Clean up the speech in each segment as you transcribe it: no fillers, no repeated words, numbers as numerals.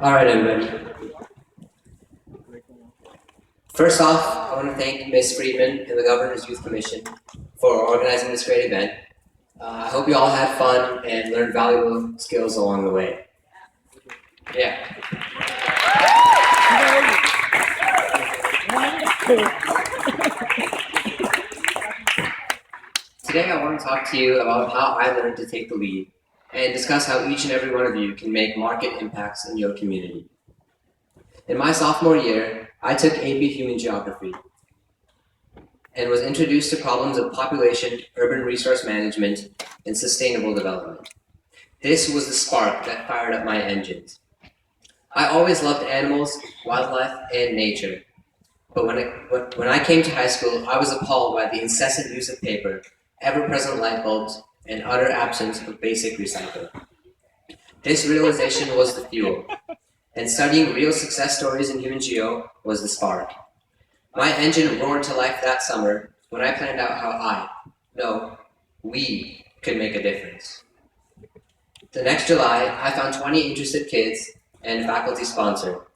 All right, everybody. First off, I want to thank Ms. Friedman and the Governor's Youth Commission for organizing this great event. I hope you all had fun and learned valuable skills along the way. Yeah. Today I want to talk to you about how I learned to take the lead and discuss how each and every one of you can make market impacts in your community. In my sophomore year, I took AP Human Geography and was introduced to problems of population, urban resource management, and sustainable development. This was the spark that fired up my engines. I always loved animals, wildlife, and nature. But when I came to high school, I was appalled by the incessant use of paper, ever-present light bulbs, and utter absence of basic recycling. This realization was the fuel, and studying real success stories in human geo was the spark. My engine roared to life that summer when I planned out how we could make a difference. The next July, I found 20 interested kids and faculty sponsor.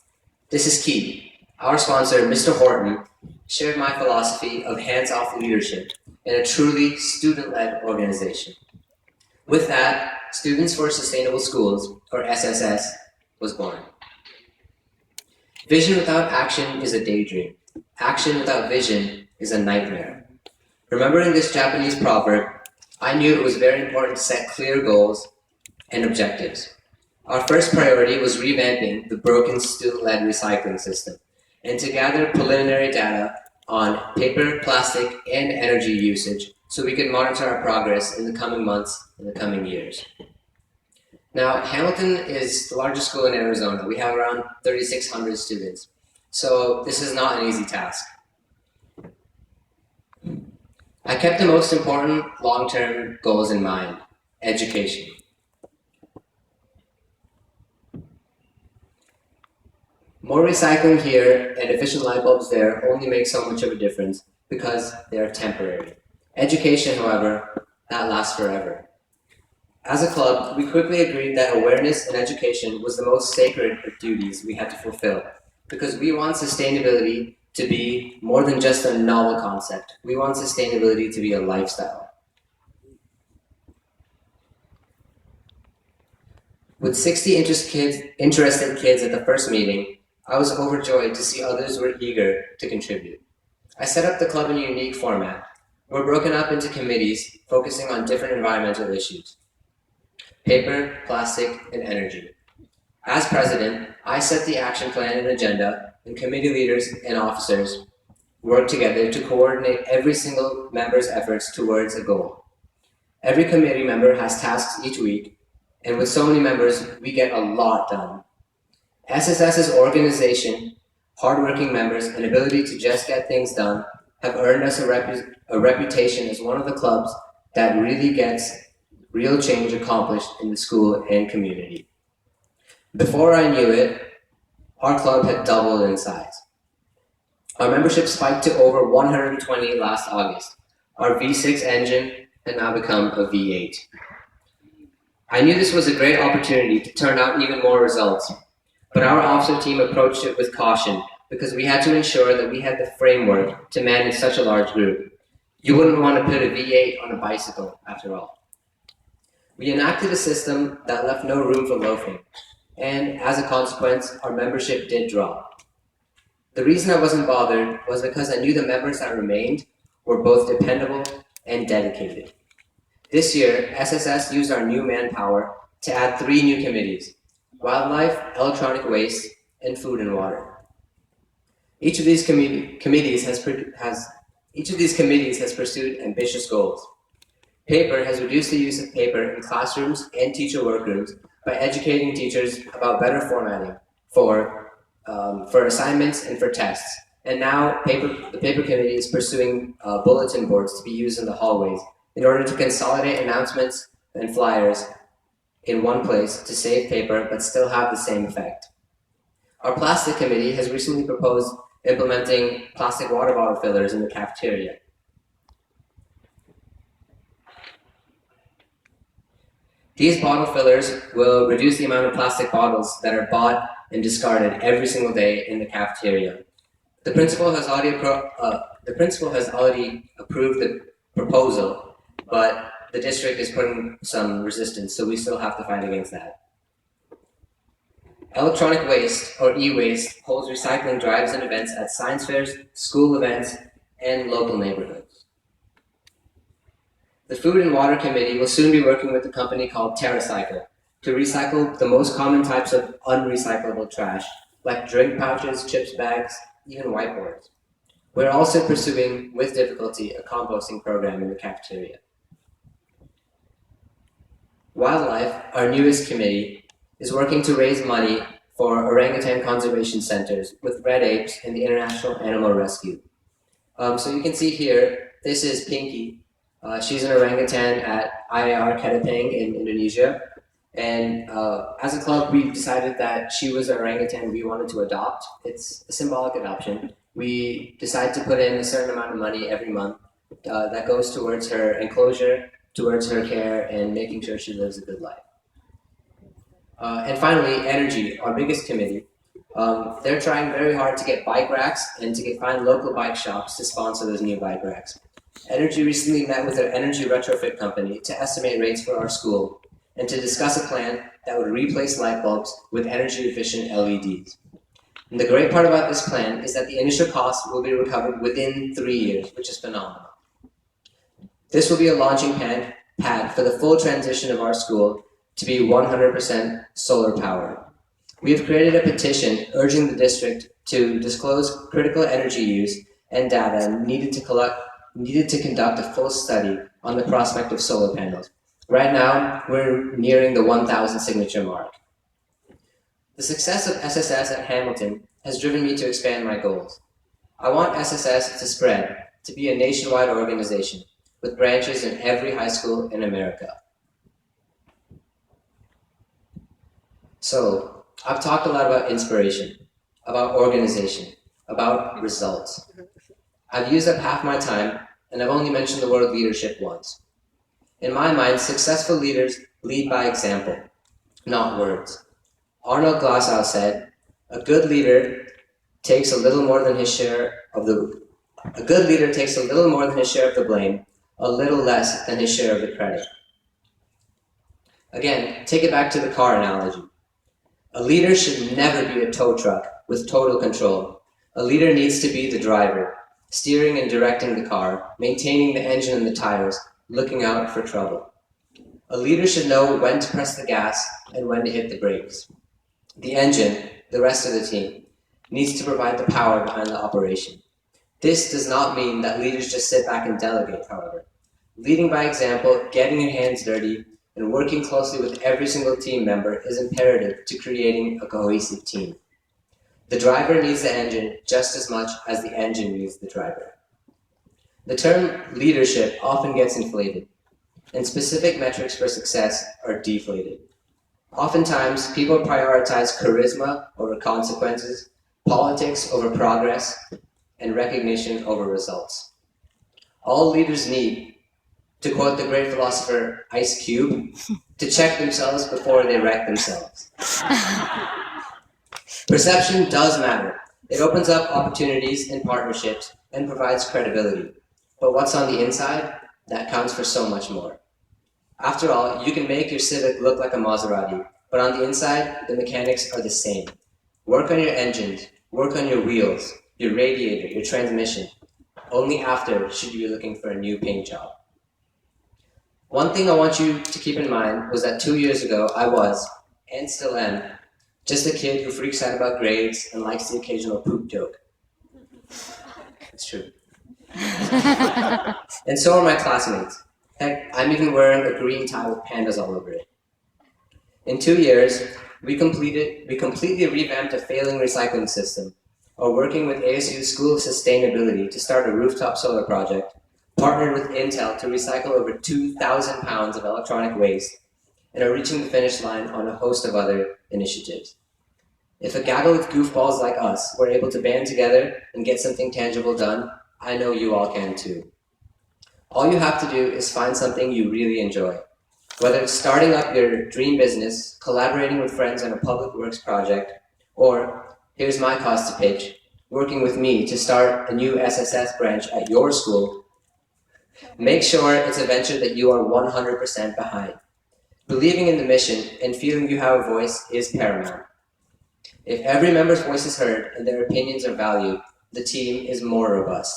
This is key. Our sponsor, Mr. Horton, shared my philosophy of hands-off leadership in a truly student-led organization. With that, Students for Sustainable Schools, or SSS, was born. Vision without action is a daydream. Action without vision is a nightmare. Remembering this Japanese proverb, I knew it was very important to set clear goals and objectives. Our first priority was revamping the broken student-led recycling system and to gather preliminary data on paper, plastic, and energy usage so we could monitor our progress in the coming months and the coming years. Now, Hamilton is the largest school in Arizona. We have around 3,600 students. So this is not an easy task. I kept the most important long-term goals in mind: education. More recycling here and efficient light bulbs there only make so much of a difference because they are temporary. Education, however, that lasts forever. As a club, we quickly agreed that awareness and education was the most sacred of duties we had to fulfill because we want sustainability to be more than just a novel concept. We want sustainability to be a lifestyle. With 60 interested kids at the first meeting, I was overjoyed to see others were eager to contribute. I set up the club in a unique format. We're broken up into committees focusing on different environmental issues: paper, plastic, and energy. As president, I set the action plan and agenda, and committee leaders and officers work together to coordinate every single member's efforts towards a goal. Every committee member has tasks each week, and with so many members, we get a lot done. SSS's organization, hardworking members, and ability to just get things done have earned us a reputation as one of the clubs that really gets real change accomplished in the school and community. Before I knew it, our club had doubled in size. Our membership spiked to over 120 last August. Our V6 engine had now become a V8. I knew this was a great opportunity to turn out even more results, but our officer team approached it with caution because we had to ensure that we had the framework to manage such a large group. You wouldn't want to put a V8 on a bicycle, after all. We enacted a system that left no room for loafing, and as a consequence, our membership did drop. The reason I wasn't bothered was because I knew the members that remained were both dependable and dedicated. This year, SSS used our new manpower to add 3 new committees: wildlife, electronic waste, and food and water. Each of these committees has pursued ambitious goals. Paper has reduced the use of paper in classrooms and teacher workrooms by educating teachers about better formatting for assignments and for tests. And now the paper committee is pursuing bulletin boards to be used in the hallways in order to consolidate announcements and flyers in one place to save paper but still have the same effect. Our plastic committee has recently proposed implementing plastic water bottle fillers in the cafeteria. These bottle fillers will reduce the amount of plastic bottles that are bought and discarded every single day in the cafeteria. The principal has already approved the proposal, but the district is putting some resistance, so we still have to fight against that. Electronic waste, or e-waste, holds recycling drives and events at science fairs, school events, and local neighborhoods. The Food and Water Committee will soon be working with a company called TerraCycle to recycle the most common types of unrecyclable trash, like drink pouches, chips bags, even whiteboards. We're also pursuing, with difficulty, a composting program in the cafeteria. Wildlife, our newest committee, is working to raise money for orangutan conservation centers with red apes and the International Animal Rescue. So you can see here, this is Pinky. She's an orangutan at IAR Ketapang in Indonesia. And as a club, we decided that she was an orangutan we wanted to adopt. It's a symbolic adoption. We decided to put in a certain amount of money every month that goes towards her enclosure, towards her care, and making sure she lives a good life. And finally, Energy, our biggest committee. They're trying very hard to get bike racks and to find local bike shops to sponsor those new bike racks. Energy recently met with their energy retrofit company to estimate rates for our school and to discuss a plan that would replace light bulbs with energy-efficient LEDs. And the great part about this plan is that the initial cost will be recovered within 3 years, which is phenomenal. This will be a launching pad for the full transition of our school to be 100% solar powered. We have created a petition urging the district to disclose critical energy use and data needed to conduct a full study on the prospect of solar panels. Right now, we're nearing the 1,000 signature mark. The success of SSS at Hamilton has driven me to expand my goals. I want SSS to spread, to be a nationwide organization with branches in every high school in America. So, I've talked a lot about inspiration, about organization, about results. I've used up half my time, and I've only mentioned the word leadership once. In my mind, successful leaders lead by example, not words. Arnold Glasow said, a good leader takes a little more than his share of the blame, a little less than his share of the credit. Again, take it back to the car analogy. A leader should never be a tow truck with total control. A leader needs to be the driver, steering and directing the car, maintaining the engine and the tires, looking out for trouble. A leader should know when to press the gas and when to hit the brakes. The engine, the rest of the team, needs to provide the power behind the operation. This does not mean that leaders just sit back and delegate, however. Leading by example, getting your hands dirty, and working closely with every single team member is imperative to creating a cohesive team. The driver needs the engine just as much as the engine needs the driver. The term leadership often gets inflated, and specific metrics for success are deflated. Oftentimes, people prioritize charisma over consequences, politics over progress, and recognition over results. All leaders need, to quote the great philosopher Ice Cube, to check themselves before they wreck themselves. Perception does matter. It opens up opportunities and partnerships and provides credibility. But what's on the inside? That counts for so much more. After all, you can make your Civic look like a Maserati, but on the inside, the mechanics are the same. Work on your engines, work on your wheels, your radiator, your transmission. Only after should you be looking for a new paint job. One thing I want you to keep in mind was that 2 years ago, I was, and still am, just a kid who freaks out about grades and likes the occasional poop joke. It's true. And so are my classmates. Heck, I'm even wearing a green tie with pandas all over it. In 2 years, we completely revamped a failing recycling system, are working with ASU School of Sustainability to start a rooftop solar project, partnered with Intel to recycle over 2,000 pounds of electronic waste, and are reaching the finish line on a host of other initiatives. If a gaggle of goofballs like us were able to band together and get something tangible done, I know you all can too. All you have to do is find something you really enjoy. Whether it's starting up your dream business, collaborating with friends on a public works project, or, here's my cause to pitch, working with me to start a new SSS branch at your school, make sure it's a venture that you are 100% behind. Believing in the mission and feeling you have a voice is paramount. If every member's voice is heard and their opinions are valued, the team is more robust.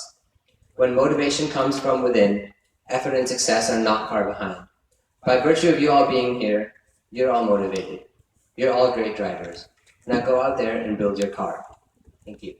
When motivation comes from within, effort and success are not far behind. By virtue of you all being here, you're all motivated. You're all great drivers. Now go out there and build your car. Thank you.